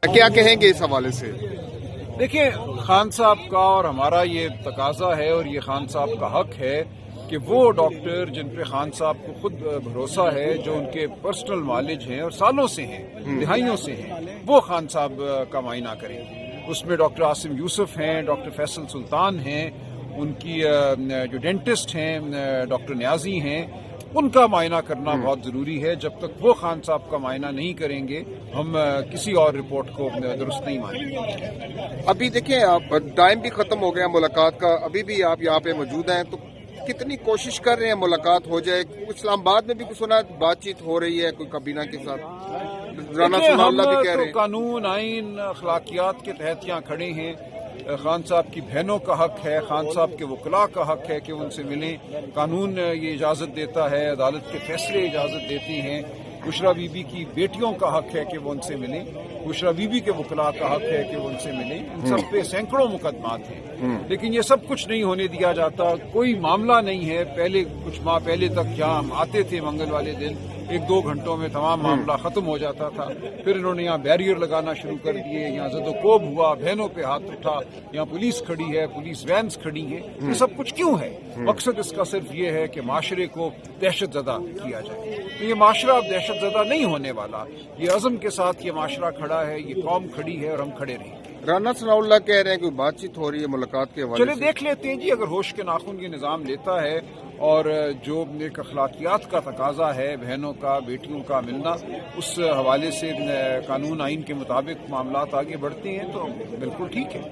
کیا کہیں گے اس حوالے سے؟ دیکھیں، خان صاحب کا اور ہمارا یہ تقاضا ہے اور یہ خان صاحب کا حق ہے کہ وہ ڈاکٹر جن پہ خان صاحب کو خود بھروسہ ہے، جو ان کے پرسنل معالج ہیں اور سالوں سے ہیں، دہائیوں سے ہیں، وہ خان صاحب کا معائنہ کریں۔ اس میں ڈاکٹر عاصم یوسف ہیں، ڈاکٹر فیصل سلطان ہیں، ان کی جو ڈینٹسٹ ہیں ڈاکٹر نیازی ہیں، ان کا معائنہ کرنا بہت ضروری ہے۔ جب تک وہ خان صاحب کا معائنہ نہیں کریں گے ہم کسی اور رپورٹ کو درست نہیں مانیں گے۔ ابھی دیکھیں، آپ ٹائم بھی ختم ہو گیا ملاقات کا، ابھی بھی آپ یہاں پہ موجود ہیں، تو کتنی کوشش کر رہے ہیں ملاقات ہو جائے؟ اسلام آباد میں بھی کچھ سنا بات چیت ہو رہی ہے کوئی کابینہ کے ساتھ، رانا ثناء اللہ بھی کہہ رہے ہیں۔ قانون، آئین، اخلاقیات کے تحت یہاں کھڑے ہیں۔ خان صاحب کی بہنوں کا حق ہے، خان صاحب کے وکلاء کا حق ہے کہ ان سے ملیں۔ قانون یہ اجازت دیتا ہے، عدالت کے فیصلے اجازت دیتے ہیں۔ بشریٰ بی بی کی بیٹیوں کا حق ہے کہ وہ ان سے ملیں، بشریٰ بی بی کے وکلاء کا حق ہے کہ وہ ان سے ملیں۔ ان سب پہ سینکڑوں مقدمات ہیں، لیکن یہ سب کچھ نہیں ہونے دیا جاتا۔ کوئی معاملہ نہیں ہے۔ پہلے کچھ ماہ پہلے تک یہاں ہم آتے تھے منگل والے دن، 1-2 گھنٹوں میں تمام معاملہ ختم ہو جاتا تھا۔ پھر انہوں نے یہاں بیریئر لگانا شروع کر دیے، یہاں زد و کوب ہوا، بہنوں پہ ہاتھ اٹھا، یہاں پولیس کھڑی ہے، پولیس وینز کھڑی ہیں۔ یہ سب کچھ کیوں ہے؟ مقصد اس کا صرف یہ ہے کہ معاشرے کو دہشت زدہ کیا جائے۔ تو یہ معاشرہ اب دہشت زدہ نہیں ہونے والا۔ یہ عزم کے ساتھ یہ معاشرہ کھڑا ہے، یہ قوم کھڑی ہے اور ہم کھڑے رہیں گے۔ رانا ثناء اللہ کہہ رہے ہیں کہ بات چیت ہو رہی ہے ملاقات کے حوالے چلے سے۔ دیکھ لیتے ہیں جی، اگر ہوش کے ناخن یہ نظام لیتا ہے اور جو ایک اخلاقیات کا تقاضا ہے، بہنوں کا، بیٹیوں کا ملنا، اس حوالے سے قانون آئین کے مطابق معاملات آگے بڑھتے ہیں تو بالکل ٹھیک ہے۔